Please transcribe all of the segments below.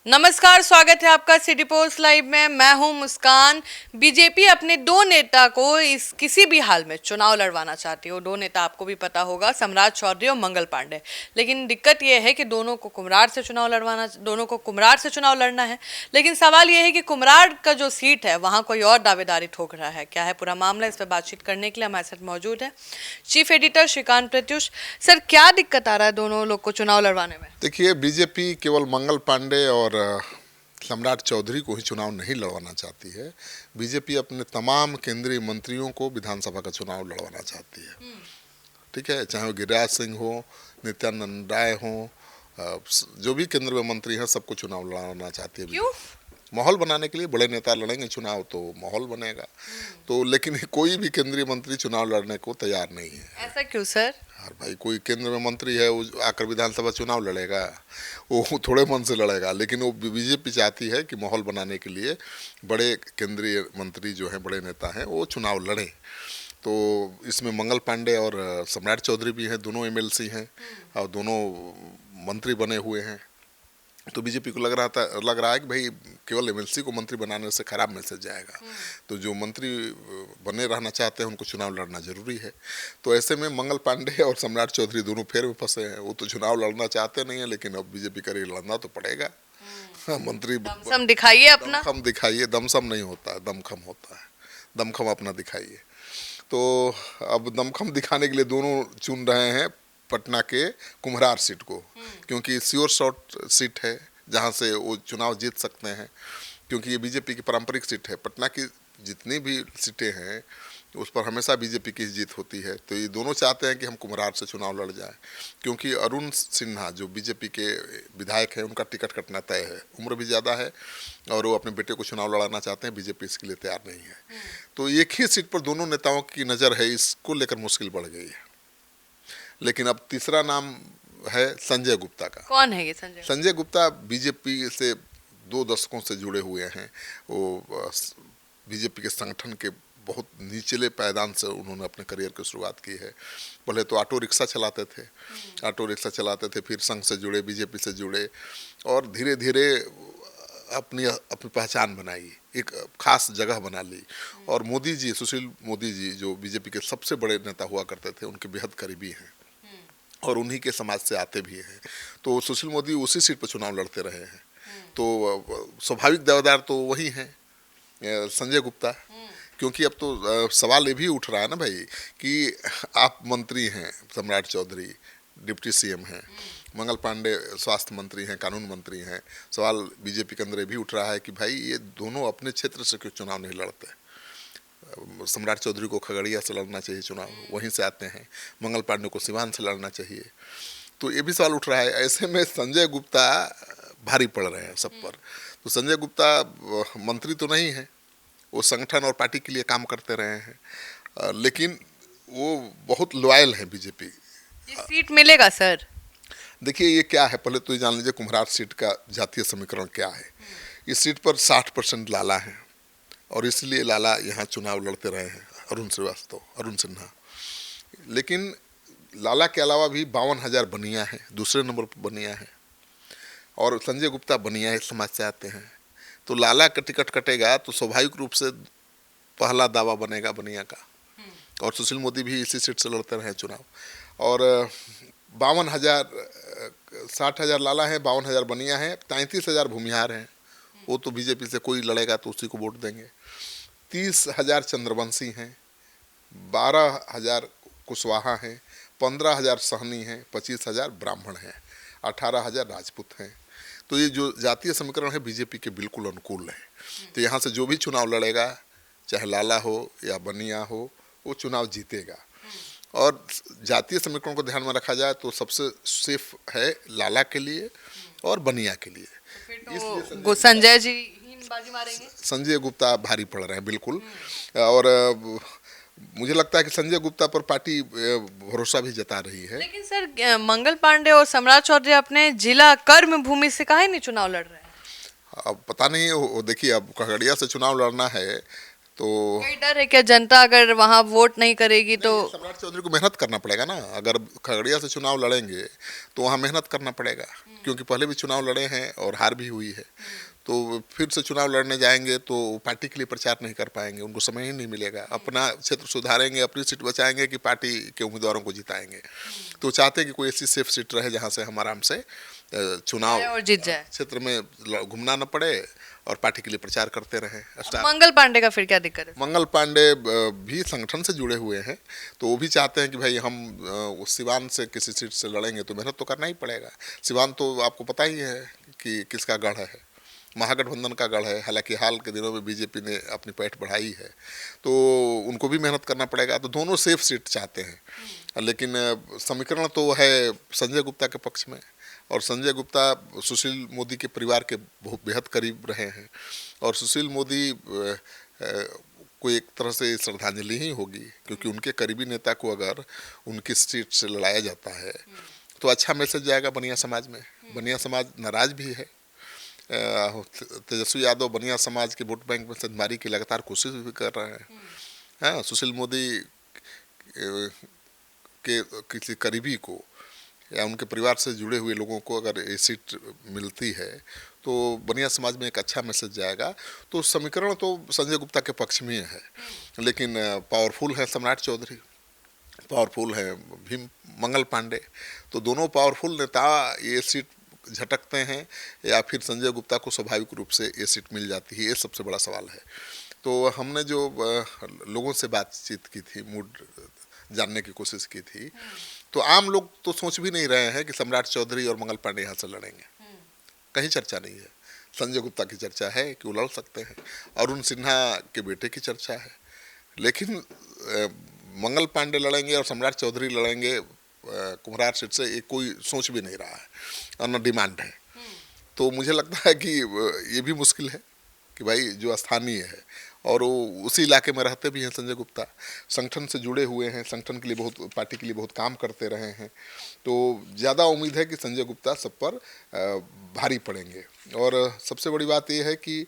नमस्कार, स्वागत है आपका सिटी पोस्ट लाइव में। मैं हूं मुस्कान। बीजेपी अपने दो नेता को इस किसी भी हाल में चुनाव लड़वाना चाहती है। वो दो नेता आपको भी पता होगा, सम्राट चौधरी और मंगल पांडे। लेकिन दिक्कत यह है कि दोनों को कुम्हरार से चुनाव लड़ना है। लेकिन सवाल यह है कि कुम्हरार का जो सीट है वहां कोई और दावेदारी ठोक रहा है। क्या है पूरा मामला, इस पर बातचीत करने के लिए हमारे साथ मौजूद है chief editor Shrikant Pratyush. Sir, क्या दिक्कत आ रहा है दोनों लोग को चुनाव लड़वाने में? देखिए, बीजेपी केवल मंगल पांडे और सम्राट चौधरी को ही चुनाव नहीं लड़वाना चाहती है। बीजेपी अपने तमाम केंद्रीय मंत्रियों को विधानसभा का चुनाव लड़वाना चाहती है। ठीक है, चाहे वो गिरिराज सिंह हो, नित्यानंद राय हो, जो भी केंद्र में मंत्री हैं सबको चुनाव लड़वाना चाहती है। क्यों? माहौल बनाने के लिए। बड़े नेता लड़ेंगे चुनाव तो माहौल बनेगा। तो लेकिन कोई भी केंद्रीय मंत्री चुनाव लड़ने को तैयार नहीं है। ऐसा क्यों सर? यार भाई, कोई केंद्र में मंत्री है वो आकर विधानसभा चुनाव लड़ेगा? वो थोड़े मन से लड़ेगा। लेकिन वो बीजेपी चाहती है कि माहौल बनाने के लिए बड़े केंद्रीय मंत्री जो हैं, बड़े नेता हैं, वो चुनाव लड़ें। तो इसमें मंगल पांडे और सम्राट चौधरी भी हैं, दोनों एमएलसी हैं और दोनों मंत्री बने हुए हैं। तो बीजेपी को लग रहा है कि भाई केवल एमएलसी को मंत्री बनाने से खराब मैसेज जाएगा। तो जो मंत्री बने रहना चाहते हैं उनको चुनाव लड़ना जरूरी है। तो ऐसे में मंगल पांडे और सम्राट चौधरी दोनों फेर में फंसे हैं। वो तो चुनाव लड़ना चाहते नहीं है, लेकिन अब बीजेपी करे लड़ना तो पड़ेगा। मंत्री दमसम दिखाइए अपना। दमखम दिखाइए। दमसम नहीं होता है, दमखम होता है। दमखम अपना दिखाइए। तो अब दमखम दिखाने के लिए दोनों चुन रहे हैं पटना के कुम्हरार सीट को, क्योंकि श्योर शॉट सीट है जहां से वो चुनाव जीत सकते हैं। क्योंकि ये बीजेपी की पारंपरिक सीट है। पटना की जितनी भी सीटें हैं उस पर हमेशा बीजेपी की जीत होती है। तो ये दोनों चाहते हैं कि हम कुम्हरार से चुनाव लड़ जाएं, क्योंकि अरुण सिन्हा जो बीजेपी के विधायक हैं उनका टिकट कटना तय है। उम्र भी ज़्यादा है और वो अपने बेटे को चुनाव लड़ाना चाहते हैं। बीजेपी इसके लिए तैयार नहीं है। तो एक ही सीट पर दोनों नेताओं की नज़र है, इसको लेकर मुश्किल बढ़ गई है। लेकिन अब तीसरा नाम है संजय गुप्ता का। कौन है ये संजय? संजय गुप्ता बीजेपी से 2 दशकों से जुड़े हुए हैं। वो बीजेपी के संगठन के बहुत निचले पायदान से उन्होंने अपने करियर की शुरुआत की है। पहले तो ऑटो रिक्शा चलाते थे, फिर संघ से जुड़े, बीजेपी से जुड़े और धीरे धीरे अपनी अपनी पहचान बनाई, एक खास जगह बना ली। और मोदी जी, सुशील मोदी जी जो बीजेपी के सबसे बड़े नेता हुआ करते थे, उनके बेहद करीबी हैं और उन्हीं के समाज से आते भी हैं। तो सुशील मोदी उसी सीट पर चुनाव लड़ते रहे हैं। तो स्वाभाविक दावेदार तो वही हैं, संजय गुप्ता। क्योंकि अब तो सवाल ये भी उठ रहा है ना भाई कि आप मंत्री हैं, सम्राट चौधरी डिप्टी सीएम हैं, मंगल पांडे स्वास्थ्य मंत्री हैं, कानून मंत्री हैं। सवाल बीजेपी के अंदर ये भी उठ रहा है कि भाई ये दोनों अपने क्षेत्र से क्यों चुनाव नहीं लड़ते। सम्राट चौधरी को खगड़िया से लड़ना चाहिए चुनाव, वहीं से आते हैं। मंगल पांडे को सिवान से लड़ना चाहिए। तो ये भी सवाल उठ रहा है। ऐसे में संजय गुप्ता भारी पड़ रहे हैं सब पर। तो संजय गुप्ता मंत्री तो नहीं है, वो संगठन और पार्टी के लिए काम करते रहे हैं, लेकिन वो बहुत लॉयल है बीजेपी। ये सीट मिलेगा सर? देखिए, ये क्या है, पहले तो ये जान लीजिए कुम्हरार सीट का जातीय समीकरण क्या है। इस सीट पर 60% लाला है और इसलिए लाला यहाँ चुनाव लड़ते रहे हैं, अरुण सिन्हा। लेकिन लाला के अलावा भी 52,000 बनिया है, दूसरे नंबर पर बनिया है, और संजय गुप्ता बनिया समाज से आते हैं। तो लाला का टिकट कटेगा तो स्वाभाविक रूप से पहला दावा बनेगा बनिया का। और सुशील मोदी भी इसी सीट से लड़ते रहे चुनाव। और 52,000, 60,000 लाला है, 52,000 बनिया है, 33,000 भूमिहार हैं। वो तो बीजेपी से कोई लड़ेगा तो उसी को वोट देंगे। 30,000 चंद्रवंशी हैं, 12,000 कुशवाहा हैं, 15,000 सहनी हैं, 25,000 ब्राह्मण हैं, 18,000 राजपूत हैं। तो ये जो जातीय समीकरण है बीजेपी के बिल्कुल अनुकूल है। तो यहाँ से जो भी चुनाव लड़ेगा, चाहे लाला हो या बनिया हो, वो चुनाव जीतेगा। और जातीय समीकरण को ध्यान में रखा जाए तो सबसे सेफ है लाला के लिए और बनिया के लिए। तो संजय जी ही बाजी मारेंगे? संजय गुप्ता भारी पड़ रहे हैं बिल्कुल। और मुझे लगता है कि संजय गुप्ता पर पार्टी भरोसा भी जता रही है। लेकिन सर, मंगल पांडे और सम्राट चौधरी अपने जिला कर्म भूमि से काहे नहीं चुनाव लड़ रहे हैं? अब पता नहीं, देखिए अब खगड़िया से चुनाव लड़ना है तो कोई डर है क्या, जनता अगर वहां वोट नहीं करेगी तो? सम्राट चौधरी को मेहनत करना पड़ेगा ना। अगर खगड़िया से चुनाव लड़ेंगे तो वहाँ मेहनत करना पड़ेगा, क्योंकि पहले भी चुनाव लड़े हैं और हार भी हुई है। तो फिर से चुनाव लड़ने जाएंगे तो पार्टी के लिए प्रचार नहीं कर पाएंगे, उनको समय ही नहीं मिलेगा। अपना क्षेत्र सुधारेंगे, अपनी सीट बचाएंगे कि पार्टी के उम्मीदवारों को जिताएंगे। तो चाहते हैं कि कोई ऐसी सेफ सीट रहे जहाँ से हम आराम से चुनाव और जीत जाए, क्षेत्र में घूमना न पड़े और पार्टी के लिए प्रचार करते रहें। मंगल पांडे का फिर क्या दिक्कत है? मंगल पांडे भी संगठन से जुड़े हुए हैं, तो वो भी चाहते हैं कि भाई हम सिवान से किसी सीट से लड़ेंगे तो मेहनत तो करना ही पड़ेगा। सिवान तो आपको पता ही है कि किसका गढ़ है, महागठबंधन का गढ़ है। हालांकि हाल के दिनों में बीजेपी ने अपनी पैठ बढ़ाई है, तो उनको भी मेहनत करना पड़ेगा। तो दोनों सेफ सीट चाहते हैं, लेकिन समीकरण तो है संजय गुप्ता के पक्ष में। और संजय गुप्ता सुशील मोदी के परिवार के बहुत बेहद करीब रहे हैं, और सुशील मोदी को एक तरह से श्रद्धांजलि ही होगी, क्योंकि उनके करीबी नेता को अगर उनकी सीट से लड़ाया जाता है तो अच्छा मैसेज जाएगा बनिया समाज में। बनिया समाज नाराज भी है। तेजस्वी यादव बनिया समाज के वोट बैंक में संधमारी की लगातार कोशिश भी कर रहे हैं। हाँ, सुशील मोदी के किसी करीबी को या उनके परिवार से जुड़े हुए लोगों को अगर ये सीट मिलती है तो बनिया समाज में एक अच्छा मैसेज जाएगा। तो समीकरण तो संजय गुप्ता के पक्ष में है, लेकिन पावरफुल है सम्राट चौधरी, पावरफुल है भीम मंगल पांडे। तो दोनों पावरफुल नेता ये सीट झटकते हैं या फिर संजय गुप्ता को स्वाभाविक रूप से ये सीट मिल जाती है, ये सबसे बड़ा सवाल है। तो हमने जो लोगों से बातचीत की थी, मूड जानने की कोशिश की थी, तो आम लोग तो सोच भी नहीं रहे हैं कि सम्राट चौधरी और मंगल पांडे यहाँ से लड़ेंगे। कहीं चर्चा नहीं है। संजय गुप्ता की चर्चा है कि वो लड़ सकते हैं, अरुण सिन्हा के बेटे की चर्चा है, लेकिन मंगल पांडे लड़ेंगे और सम्राट चौधरी लड़ेंगे कुम्हरार सीट से, ये कोई सोच भी नहीं रहा है और न डिमांड है। तो मुझे लगता है कि ये भी मुश्किल है कि भाई जो स्थानीय है और वो उसी इलाके में रहते भी हैं, संजय गुप्ता संगठन से जुड़े हुए हैं, संगठन के लिए बहुत, पार्टी के लिए बहुत काम करते रहे हैं, तो ज़्यादा उम्मीद है कि संजय गुप्ता सब पर भारी पड़ेंगे। और सबसे बड़ी बात यह है कि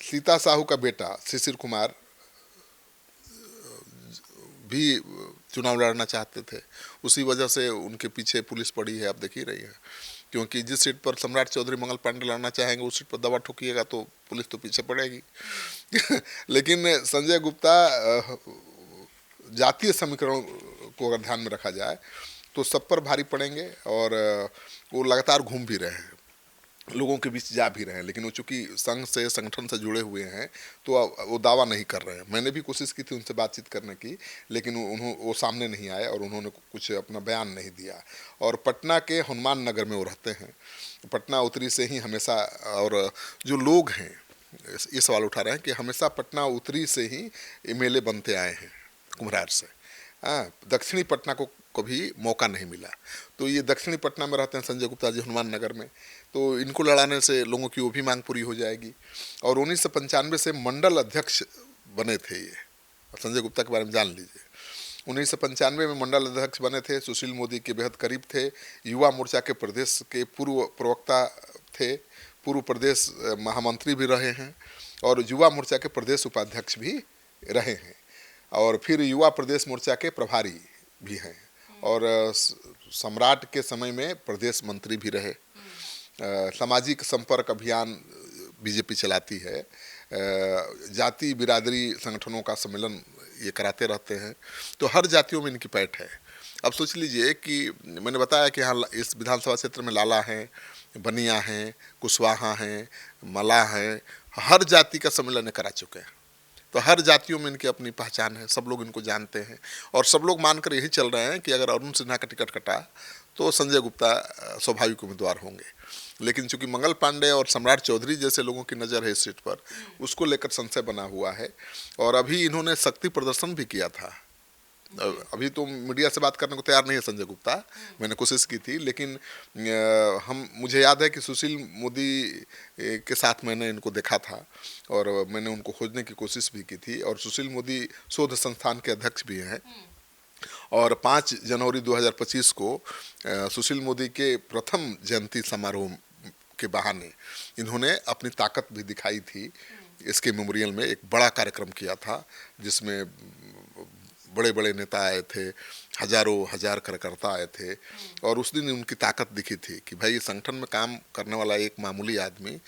सीता साहू का बेटा शिशिर कुमार भी चुनाव लड़ना चाहते थे, उसी वजह से उनके पीछे पुलिस पड़ी है, आप देख ही रही है। क्योंकि जिस सीट पर सम्राट चौधरी मंगल पांडे लड़ना चाहेंगे उस सीट पर दवा ठोकिएगा तो पुलिस तो पीछे पड़ेगी। लेकिन संजय गुप्ता जातीय समीकरण को अगर ध्यान में रखा जाए तो सब पर भारी पड़ेंगे, और वो लगातार घूम भी रहे हैं, लोगों के बीच जा भी रहे हैं, लेकिन वो चूँकि संघ से, संगठन से जुड़े हुए हैं तो वो दावा नहीं कर रहे हैं। मैंने भी कोशिश की थी उनसे बातचीत करने की, लेकिन वो सामने नहीं आए और उन्होंने कुछ अपना बयान नहीं दिया। और पटना के हनुमान नगर में वो रहते हैं, पटना उत्तरी से ही हमेशा, और जो लोग हैं ये सवाल उठा रहे हैं कि हमेशा पटना उत्तरी से ही एमएलए बनते आए हैं कुम्हरार से। हाँ, दक्षिणी पटना को कभी मौका नहीं मिला। तो ये दक्षिणी पटना में रहते हैं संजय गुप्ता जी, हनुमान नगर में, तो इनको लड़ाने से लोगों की वो भी मांग पूरी हो जाएगी। और 1995 से मंडल अध्यक्ष बने थे ये, संजय गुप्ता के बारे में जान लीजिए। 1995 में मंडल अध्यक्ष बने थे, सुशील मोदी के बेहद करीब थे, युवा मोर्चा के प्रदेश के पूर्व प्रवक्ता थे, पूर्व प्रदेश महामंत्री भी रहे हैं, और युवा मोर्चा के प्रदेश उपाध्यक्ष भी रहे हैं, और फिर युवा प्रदेश मोर्चा के प्रभारी भी हैं, और सम्राट के समय में प्रदेश मंत्री भी रहे। सामाजिक संपर्क अभियान बीजेपी चलाती है, जाति बिरादरी संगठनों का सम्मेलन ये कराते रहते हैं, तो हर जातियों में इनकी पैठ है। अब सोच लीजिए कि मैंने बताया कि यहाँ इस विधानसभा क्षेत्र में लाला हैं, बनिया हैं, कुशवाहा हैं, मला हैं, हर जाति का सम्मेलन करा चुके हैं। तो हर जातियों में इनकी अपनी पहचान है, सब लोग इनको जानते हैं, और सब लोग मानकर यही चल रहे हैं कि अगर अरुण सिन्हा का टिकट कटा तो संजय गुप्ता स्वाभाविक उम्मीदवार होंगे। लेकिन चूंकि मंगल पांडे और सम्राट चौधरी जैसे लोगों की नज़र है इस सीट पर, उसको लेकर संशय बना हुआ है। और अभी इन्होंने शक्ति प्रदर्शन भी किया था। अभी तो मीडिया से बात करने को तैयार नहीं है संजय गुप्ता, मैंने कोशिश की थी, लेकिन मुझे याद है कि सुशील मोदी के साथ मैंने इनको देखा था और मैंने उनको खोजने की कोशिश भी की थी। और सुशील मोदी शोध संस्थान के अध्यक्ष भी हैं, और 5 जनवरी 2025 को सुशील मोदी के प्रथम जयंती समारोह के बहाने इन्होंने अपनी ताकत भी दिखाई थी इसके मेमोरियल में एक बड़ा कार्यक्रम किया था, जिसमें बड़े बड़े नेता आए थे, हजारों हजार कार्यकर्ता आए थे, और उस दिन उनकी ताकत दिखी थी कि भाई संगठन में काम करने वाला एक मामूली आदमी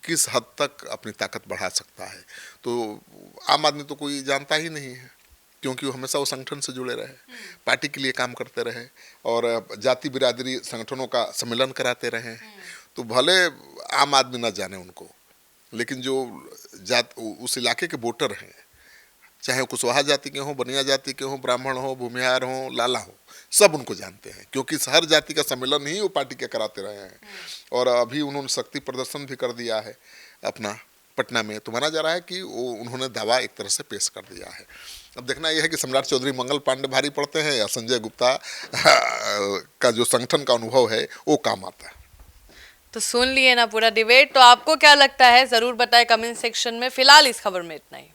किस हद तक अपनी ताकत बढ़ा सकता है। तो आम आदमी तो कोई जानता ही नहीं है, क्योंकि वो हमेशा वो संगठन से जुड़े रहे, पार्टी के लिए काम करते रहे और जाति बिरादरी संगठनों का सम्मेलन कराते रहे। तो भले आम आदमी ना जाने उनको, लेकिन जो उस इलाके के वोटर हैं, चाहे वो कुशवाहा जाति के हों, बनिया जाति के हों, ब्राह्मण हो, भूमिहार हो, लाला हो, सब उनको जानते हैं, क्योंकि हर जाति का सम्मेलन ही वो पार्टी के कराते रहे हैं। और अभी उन्होंने शक्ति प्रदर्शन भी कर दिया है अपना पटना में, तो माना जा रहा है कि वो उन्होंने दावा एक तरह से पेश कर दिया है। अब देखना यह है कि सम्राट चौधरी मंगल पांडे भारी पड़ते हैं या संजय गुप्ता का जो संगठन का अनुभव है वो काम आता है। तो सुन लिए ना पूरा डिबेट, तो आपको क्या लगता है जरूर बताएं कमेंट सेक्शन में। फिलहाल इस खबर में इतना ही।